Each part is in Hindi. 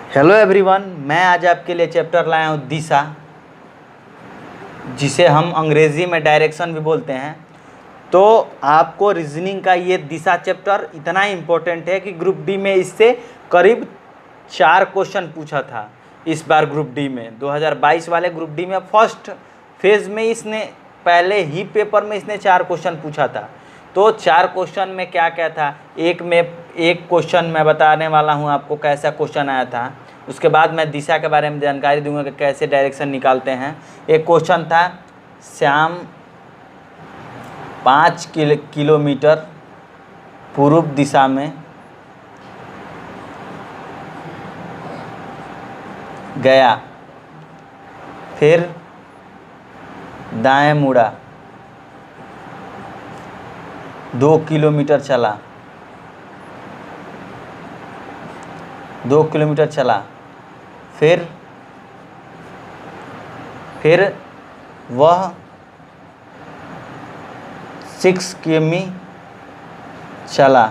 हेलो एवरीवन, मैं आज आपके लिए चैप्टर लाया हूँ दिशा, जिसे हम अंग्रेज़ी में डायरेक्शन भी बोलते हैं। तो आपको रीजनिंग का ये दिशा चैप्टर इतना इम्पोर्टेंट है कि ग्रुप डी में इससे करीब 4 क्वेश्चन पूछा था। इस बार ग्रुप डी में 2022 वाले ग्रुप डी में फर्स्ट फेज़ में इसने पहले ही पेपर में इसने 4 क्वेश्चन पूछा था। तो 4 क्वेश्चन में क्या क्या था, एक क्वेश्चन मैं बताने वाला हूँ आपको कैसा क्वेश्चन आया था। उसके बाद मैं दिशा के बारे में जानकारी दूंगा कि कैसे डायरेक्शन निकालते हैं। एक क्वेश्चन था, श्याम 5 किलोमीटर पूर्व दिशा में गया, फिर दाएं मुड़ा, 2 किलोमीटर चला, 2 किलोमीटर चला, फिर वह 6 किमी चला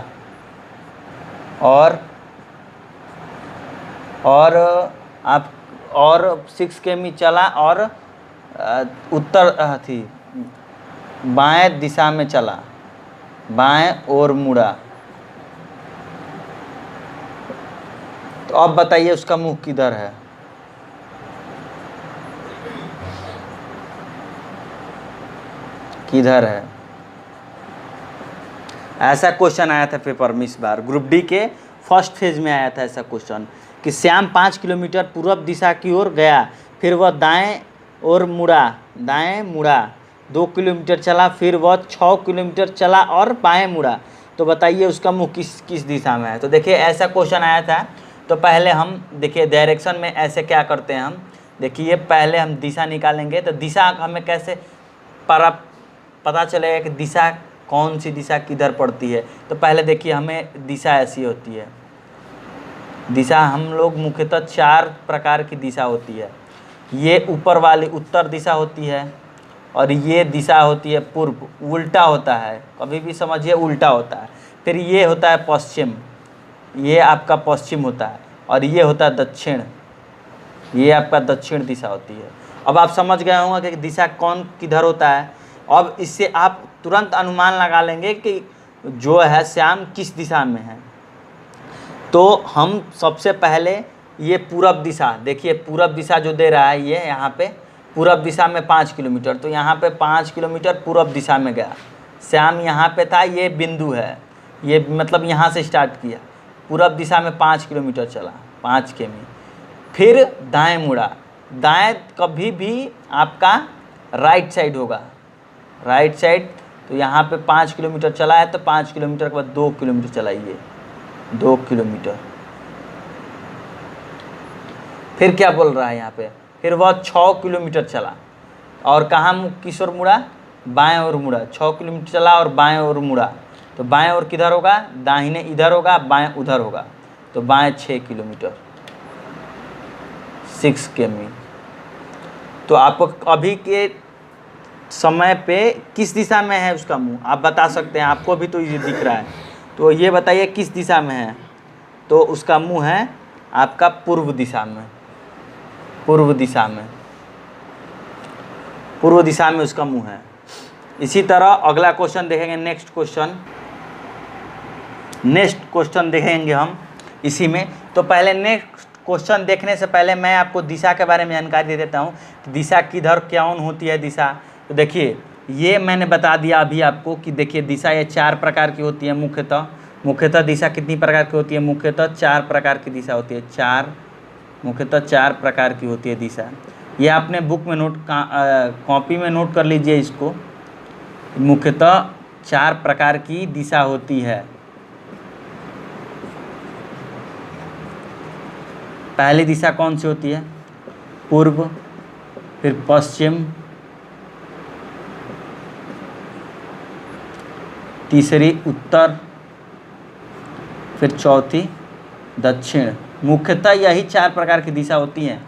और 6 किमी चला और बाएं दिशा में चला, बाएं ओर मुड़ा। तो अब बताइए उसका मुख किधर है। किधर है? ऐसा क्वेश्चन आया था पेपर में इस बार ग्रुप डी के फर्स्ट फेज में आया था ऐसा क्वेश्चन कि श्याम 5 किलोमीटर पूर्व दिशा की ओर गया, फिर वह दाएं ओर मुड़ा, 2 किलोमीटर चला, फिर वह 6 किलोमीटर चला और बाएं मुड़ा। तो बताइए उसका मुख किस दिशा में है। तो देखिए ऐसा क्वेश्चन आया था। तो पहले हम देखिए डायरेक्शन में ऐसे क्या करते हैं, हम देखिए पहले हम दिशा निकालेंगे। तो दिशा हमें कैसे पता चलेगा कि दिशा कौन सी दिशा किधर पड़ती है। तो पहले देखिए हमें दिशा ऐसी होती है। दिशा हम लोग मुख्यतः 4 प्रकार की दिशा होती है। ये ऊपर वाली उत्तर दिशा होती है, और ये दिशा होती है पूर्व, उल्टा होता है, कभी भी समझिए उल्टा होता है। फिर ये होता है पश्चिम, ये आपका पश्चिम होता है, और ये होता है दक्षिण, ये आपका दक्षिण दिशा होती है। अब आप समझ गए होंगे कि दिशा कौन किधर होता है। अब इससे आप तुरंत अनुमान लगा लेंगे कि जो है श्याम किस दिशा में है। तो हम सबसे पहले ये पूरब दिशा, देखिए पूरब दिशा जो दे रहा है ये यहाँ पे पूरब दिशा में 5 किलोमीटर, तो यहाँ पे 5 किलोमीटर पूरब दिशा में गया। श्याम यहाँ पे था, ये बिंदु है, ये मतलब यहाँ से स्टार्ट किया, पूरब दिशा में 5 किलोमीटर चला, 5 किमी, फिर दाएं मुड़ा। दाएं कभी भी आपका राइट साइड होगा, राइट साइड। तो यहाँ पे 5 किलोमीटर चला है, तो 5 किलोमीटर के बाद 2 किलोमीटर चलाइए, 2 किलोमीटर। फिर क्या बोल रहा है यहाँ पे, फिर वह 6 किलोमीटर चला और कहाँ किस ओर मुड़ा, बाएं ओर मुड़ा। 6 किलोमीटर चला और बाएं ओर मुड़ा। तो बाएं ओर किधर होगा, दाहिने इधर होगा, बाएं उधर होगा। तो बाएं 6 किलोमीटर, 6 किमी। तो आपको अभी के समय पे किस दिशा में है उसका मुंह आप बता सकते हैं, आपको भी तो ये दिख रहा है। तो ये बताइए किस दिशा में है। तो उसका मुंह है आपका पूर्व दिशा में, पूर्व दिशा में, पूर्व दिशा में उसका मुंह है। इसी तरह अगला क्वेश्चन देखेंगे, नेक्स्ट क्वेश्चन देखेंगे हम इसी में। तो पहले नेक्स्ट क्वेश्चन देखने से पहले मैं आपको दिशा के बारे में जानकारी दे देता हूँ कि दिशा किधर कौन होती है दिशा। तो देखिए ये मैंने बता दिया अभी आपको कि देखिए दिशा ये 4 प्रकार की होती है मुख्यतः दिशा कितनी प्रकार की होती है, मुख्यतः 4 प्रकार की दिशा होती है, मुख्यतः 4 प्रकार की होती है दिशा। ये आपने बुक में कॉपी में नोट कर लीजिए इसको। मुख्यतः 4 प्रकार की दिशा होती है। पहली दिशा कौन सी होती है, पूर्व, फिर पश्चिम, तीसरी उत्तर, फिर चौथी दक्षिण। मुख्यतः यही 4 प्रकार की दिशा होती हैं।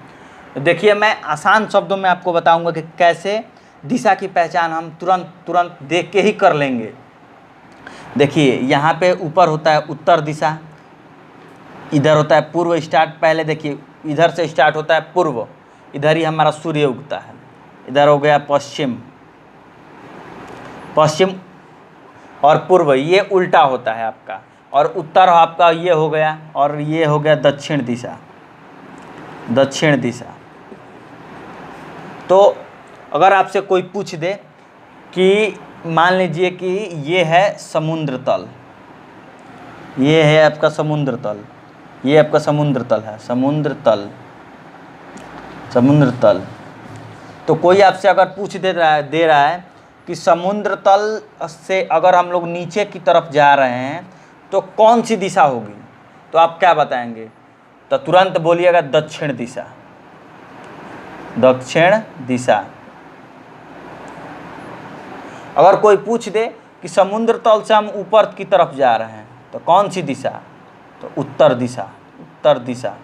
देखिए मैं आसान शब्दों में आपको बताऊंगा कि कैसे दिशा की पहचान हम तुरंत देख के ही कर लेंगे। देखिए यहाँ पे ऊपर होता है उत्तर दिशा, इधर होता है पूर्व स्टार्ट, पहले देखिए इधर से स्टार्ट होता है पूर्व, इधर ही हमारा सूर्य उगता है। इधर हो गया पश्चिम, पश्चिम और पूर्व ये उल्टा होता है आपका, और उत्तर आपका ये हो गया, और ये हो गया दक्षिण दिशा, दक्षिण दिशा। तो अगर आपसे कोई पूछ दे कि मान लीजिए कि ये है समुद्र तल, ये है आपका समुद्र तल, ये आपका समुद्र तल है, समुद्र तल, समुद्र तल। तो कोई आपसे अगर पूछ दे रहा है कि समुद्र तल से अगर हम लोग नीचे की तरफ जा रहे हैं तो कौन सी दिशा होगी, तो आप क्या बताएंगे? तो तुरंत बोलिएगा दक्षिण दिशा, दक्षिण दिशा। अगर कोई पूछ दे कि समुद्र तल से हम ऊपर की तरफ जा रहे हैं तो कौन सी दिशा, तो उत्तर दिशा, उत्तर दिशा।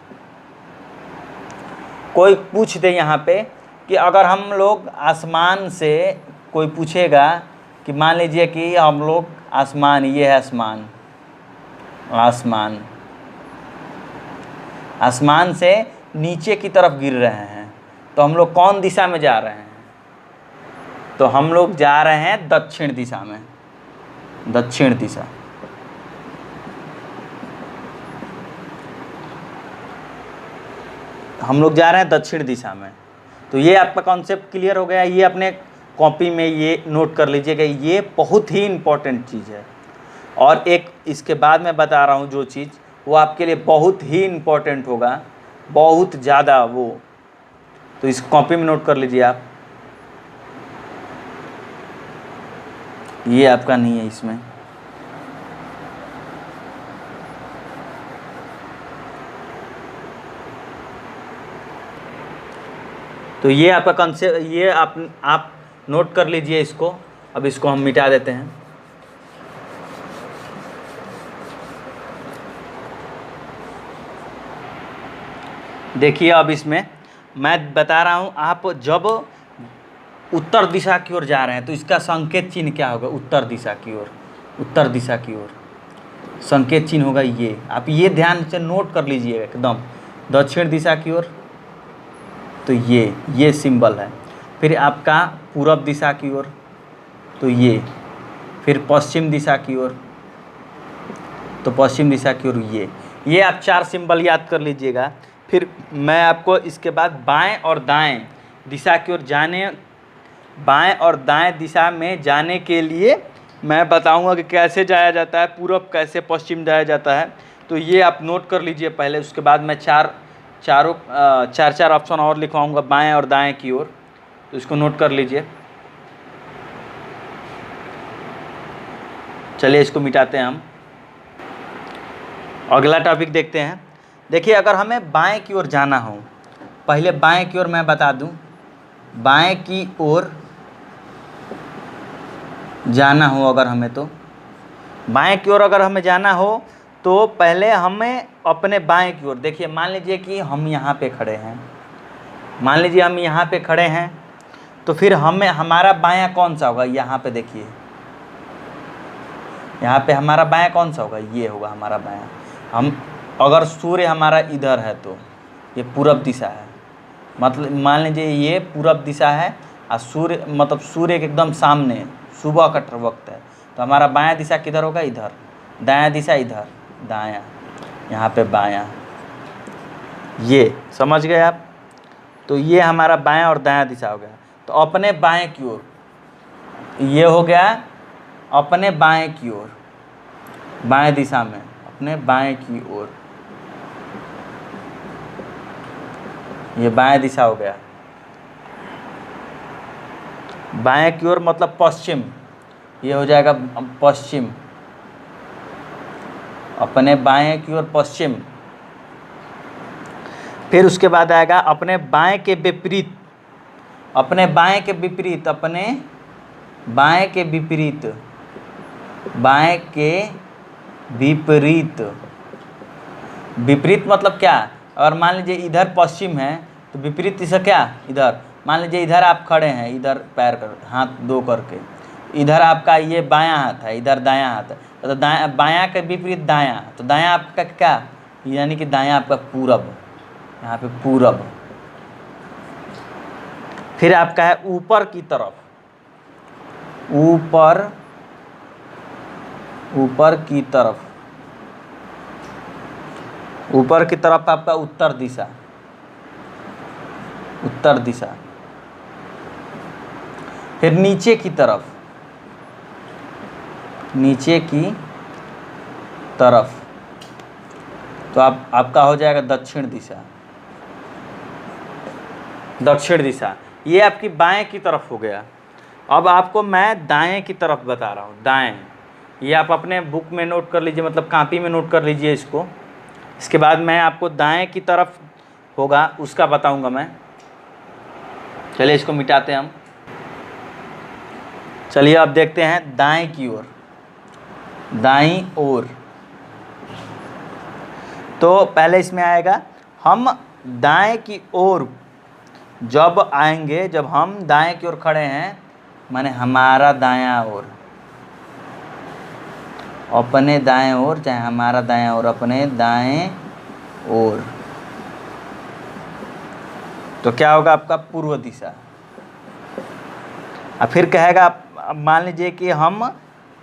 कोई पूछ दे यहाँ पे कि अगर हम लोग आसमान से, कोई पूछेगा कि मान लीजिए कि हम लोग आसमान, ये है आसमान, आसमान, आसमान से नीचे की तरफ गिर रहे हैं तो हम लोग कौन दिशा में जा रहे हैं, तो हम लोग जा रहे हैं दक्षिण दिशा में, दक्षिण दिशा। हम लोग जा रहे हैं दक्षिण दिशा में। तो ये आपका कॉन्सेप्ट क्लियर हो गया। ये अपने कॉपी में ये नोट कर लीजिएगा, ये बहुत ही इम्पोर्टेंट चीज़ है। और एक इसके बाद मैं बता रहा हूँ जो चीज़, वो आपके लिए बहुत ही इम्पोर्टेंट होगा, बहुत ज़्यादा वो। तो इस कॉपी में नोट कर लीजिए आप। ये आपका नहीं है इसमें, तो ये आपका कॉन्सेप्ट, ये आप नोट कर लीजिए इसको। अब इसको हम मिटा देते हैं। देखिए अब इसमें मैं बता रहा हूँ, आप जब उत्तर दिशा की ओर जा रहे हैं तो इसका संकेत चिन्ह क्या होगा? उत्तर दिशा की ओर, उत्तर दिशा की ओर संकेत चिन्ह होगा ये। आप ये ध्यान से नोट कर लीजिएगा एकदम। दक्षिण दिशा की ओर तो ये सिंबल है। फिर आपका पूरब दिशा की ओर तो ये, फिर पश्चिम दिशा की ओर तो पश्चिम दिशा की ओर ये आप 4 सिंबल याद कर लीजिएगा। फिर मैं आपको इसके बाद बाएं और दाएं दिशा की ओर जाने, बाएं और दाएं दिशा में जाने के लिए मैं बताऊंगा कि कैसे जाया जाता है, पूरब कैसे पश्चिम जाया जाता है। तो ये आप नोट कर लीजिए पहले। उसके बाद मैं चार ऑप्शन और लिखवाऊंगा बाएं और दाएं की ओर, तो इसको नोट कर लीजिए। चलिए इसको मिटाते हैं हम। अगला टॉपिक देखते हैं। देखिए अगर हमें बाएं की ओर जाना हो, पहले बाएं की ओर मैं बता दूं, बाएं की ओर जाना हो अगर हमें, तो बाएं की ओर अगर हमें जाना हो तो पहले हमें अपने बाएं की ओर, देखिए मान लीजिए कि हम यहाँ पे खड़े हैं, मान लीजिए हम यहाँ पे खड़े हैं, तो फिर हमें हमारा बायां कौन सा होगा? यहाँ पे देखिए, यहाँ पे हमारा बायां कौन सा होगा? ये होगा हमारा बायां। हम अगर सूर्य हमारा इधर है तो ये पूरब दिशा है, मतलब मान लीजिए ये पूरब दिशा है और सूर्य मतलब सूर्य के एकदम सामने सुबह का वक्त है, तो हमारा बायां दिशा किधर होगा? इधर। दायां दिशा इधर, दायां, यहाँ पे बायां। ये समझ गए आप? तो ये हमारा बायां और दायां दिशा हो गया। तो अपने बाएं की ओर ये हो गया, अपने बाएं की ओर, बाएं दिशा में अपने बाएं की ओर, ये बाएं दिशा हो गया। बाएं की ओर मतलब पश्चिम, ये हो जाएगा पश्चिम, अपने बाएं की ओर पश्चिम। फिर उसके बाद आएगा अपने बाएं के विपरीत, अपने बाएं के विपरीत, अपने बाएं के विपरीत, बाएं के विपरीत। विपरीत मतलब क्या? और मान लीजिए इधर पश्चिम है तो विपरीत दिशा क्या? इधर। मान लीजिए इधर आप खड़े हैं, इधर पैर कर हाथ दो करके, इधर आपका ये बायां हाथ है, इधर दायां हाथ है, तो दायां बायां के विपरीत दायां, तो दायां आपका क्या? यानी कि दायां आपका पूरब, यहाँ पे पूरब। फिर आपका है ऊपर की तरफ, ऊपर, ऊपर की तरफ, ऊपर की तरफ आपका उत्तर दिशा, उत्तर दिशा। फिर नीचे की तरफ, नीचे की तरफ, तो आपका हो जाएगा दक्षिण दिशा, दक्षिण दिशा। ये आपकी बाएं की तरफ हो गया। अब आपको मैं दाएं की तरफ बता रहा हूँ, दाएं। ये आप अपने बुक में नोट कर लीजिए, मतलब कॉपी में नोट कर लीजिए इसको। इसके बाद मैं आपको दाएं की तरफ होगा उसका बताऊंगा मैं। चलिए इसको मिटाते हैं हम। चलिए अब देखते हैं दाएं की ओर, दाईं ओर। तो पहले इसमें आएगा, हम दाएं की ओर जब आएंगे, जब हम दाएं की ओर खड़े हैं, माने हमारा दायां ओर, अपने दाएं ओर, चाहे हमारा दायां ओर, अपने दाएं ओर, तो क्या होगा आपका पूर्व दिशा। अब फिर कहेगा, अब मान लीजिए कि हम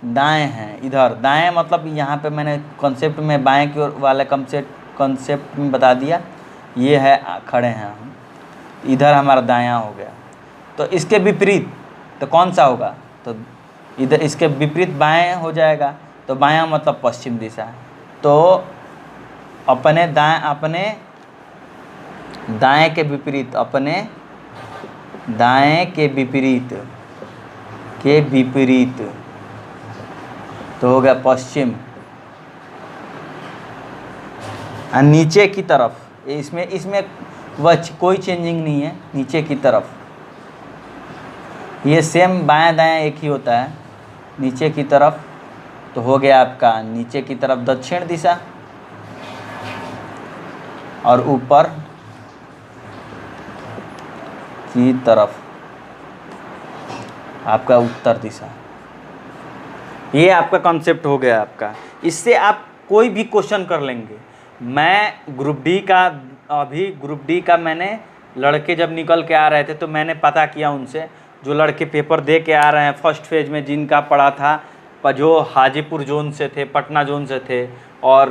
दाएं हैं, इधर दाएं मतलब यहाँ पे मैंने कॉन्सेप्ट में बाएं की ओर वाले कॉन्सेप्ट में बता दिया। ये है खड़े हैं हम, इधर हमारा दायां हो गया। तो इसके विपरीत तो कौन सा होगा, तो इधर इसके विपरीत बाएं हो जाएगा। तो बायां मतलब पश्चिम दिशा। तो अपने दाएं के विपरीत, अपने दाएं के विपरीत, के विपरीत तो हो गया पश्चिम। और नीचे की तरफ, इसमें वह कोई चेंजिंग नहीं है। नीचे की तरफ ये सेम बायां दायां एक ही होता है। नीचे की तरफ तो हो गया आपका नीचे की तरफ दक्षिण दिशा, और ऊपर की तरफ आपका उत्तर दिशा। ये आपका कॉन्सेप्ट हो गया आपका। इससे आप कोई भी क्वेश्चन कर लेंगे। मैं ग्रुप डी का मैंने लड़के जब निकल के आ रहे थे तो मैंने पता किया उनसे, जो लड़के पेपर दे के आ रहे हैं फर्स्ट फेज में, जिनका पड़ा था जो हाजीपुर जोन से थे, पटना जोन से थे, और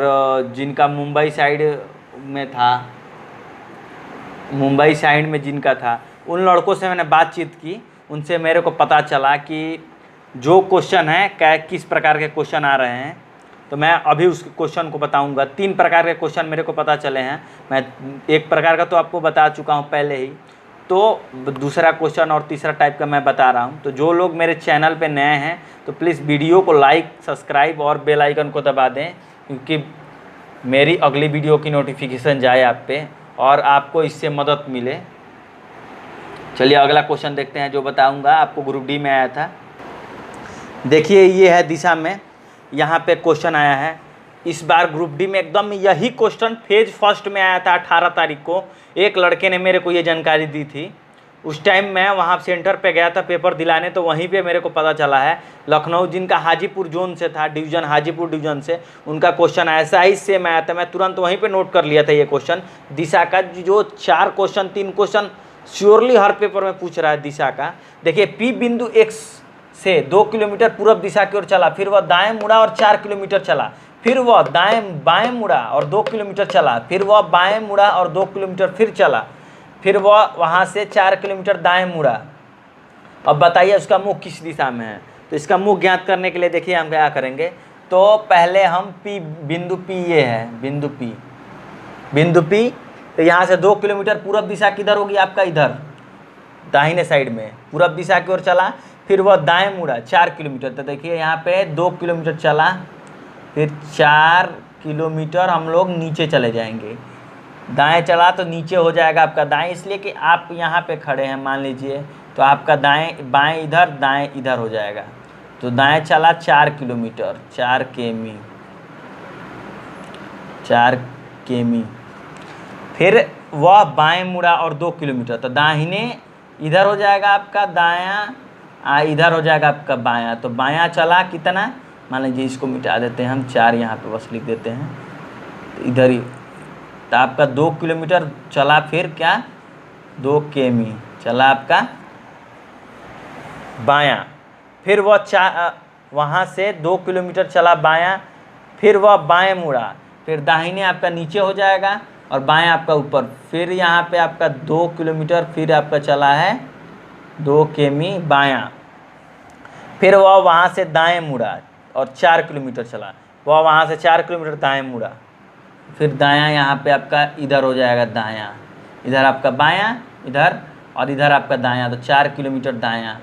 जिनका मुंबई साइड में था, मुंबई साइड में जिनका था, उन लड़कों से मैंने बातचीत की। उनसे मेरे को पता चला कि जो क्वेश्चन है किस प्रकार के क्वेश्चन आ रहे हैं। तो मैं अभी उस क्वेश्चन को बताऊंगा। 3 प्रकार के क्वेश्चन मेरे को पता चले हैं। मैं एक प्रकार का तो आपको बता चुका हूं पहले ही, तो दूसरा क्वेश्चन और तीसरा टाइप का मैं बता रहा हूं। तो जो लोग मेरे चैनल पे नए हैं तो प्लीज़ वीडियो को लाइक, सब्सक्राइब और बेल आइकन को दबा दें, क्योंकि मेरी अगली वीडियो की नोटिफिकेशन जाए आप पे और आपको इससे मदद मिले। चलिए अगला क्वेश्चन देखते हैं जो बताऊँगा, आपको ग्रुप डी में आया था। देखिए ये है दिशा में, यहाँ पे क्वेश्चन आया है। इस बार ग्रुप डी में एकदम यही क्वेश्चन फेज फर्स्ट में आया था 18 तारीख को। एक लड़के ने मेरे को ये जानकारी दी थी। उस टाइम मैं वहाँ सेंटर पे गया था पेपर दिलाने, तो वहीं पे मेरे को पता चला है लखनऊ जिनका हाजीपुर जोन से था, डिवीज़न हाजीपुर डिवीज़न से, उनका क्वेश्चन ऐसा ही सेम आया था। मैं तुरंत वहीं पे नोट कर लिया था ये क्वेश्चन दिशा का। जो 4 क्वेश्चन 3 क्वेश्चन श्योरली हर पेपर में पूछ रहा है दिशा का। देखिए P बिंदु X से 2 किलोमीटर पूर्व दिशा की ओर चला, फिर वह दाएं मुड़ा और 4 किलोमीटर चला, फिर वह बाएं मुड़ा और 2 किलोमीटर चला, फिर वह बाएं मुड़ा और 2 किलोमीटर फिर चला, फिर वह वहाँ से 4 किलोमीटर दाएं मुड़ा। अब बताइए उसका मुख किस दिशा में है। तो इसका मुख ज्ञात करने के लिए देखिए हम क्या करेंगे। तो पहले हम बिंदु P, ये है बिंदु P। तो यहाँ से 2 किलोमीटर पूर्व दिशा किधर होगी आपका, इधर दाहिने साइड में पूर्व दिशा की ओर चला, फिर वह दाएं मुड़ा 4 किलोमीटर। तो देखिए यहाँ पे 2 किलोमीटर चला, फिर 4 किलोमीटर हम लोग नीचे चले जाएंगे। दाएं चला तो नीचे हो जाएगा आपका दाएं, इसलिए कि आप यहाँ पे खड़े हैं मान लीजिए, तो आपका बाएं इधर, दाएं इधर हो जाएगा। तो दाएं चला 4 किलोमीटर, 4 किमी, फिर वह बाएं मुड़ा और 2 किलोमीटर, तो दाहिने इधर हो जाएगा आपका दायां, इधर हो जाएगा आपका बायां। तो बायां चला कितना, मान लीजिए इसको मिटा देते हैं हम, 4 यहाँ पे बस लिख देते हैं, तो इधर ही तो आपका 2 किलोमीटर चला, फिर क्या 2 किमी चला आपका बायां, फिर वह वहाँ से 2 किलोमीटर चला बायां, फिर वह बाएं मुड़ा, फिर दाहिने आपका नीचे हो जाएगा और बाएं आपका ऊपर, फिर यहाँ पे आपका 2 किलोमीटर फिर आपका चला है 2 किमी बायां, फिर वह वहाँ से दाएं मुड़ा और 4 किलोमीटर चला, वह वहाँ से 4 किलोमीटर दाएं मुड़ा, फिर दायां यहाँ पे आपका इधर हो जाएगा दायां, इधर आपका बायां, इधर और इधर आपका दायां, तो 4 किलोमीटर दायां।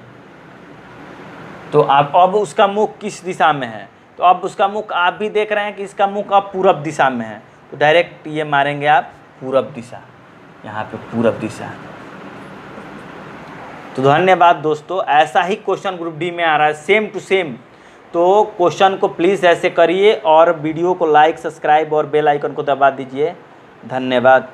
तो आप अब उसका मुख किस दिशा में है, तो अब उसका मुख आप भी देख रहे हैं कि इसका मुख अब पूरब दिशा में है, तो डायरेक्ट ये मारेंगे आप पूरब दिशा, यहाँ पे पूरब दिशा। तो धन्यवाद दोस्तों, ऐसा ही क्वेश्चन ग्रुप डी में आ रहा है सेम टू सेम। तो क्वेश्चन को प्लीज़ ऐसे करिए और वीडियो को लाइक, सब्सक्राइब और बेल आइकन को दबा दीजिए। धन्यवाद।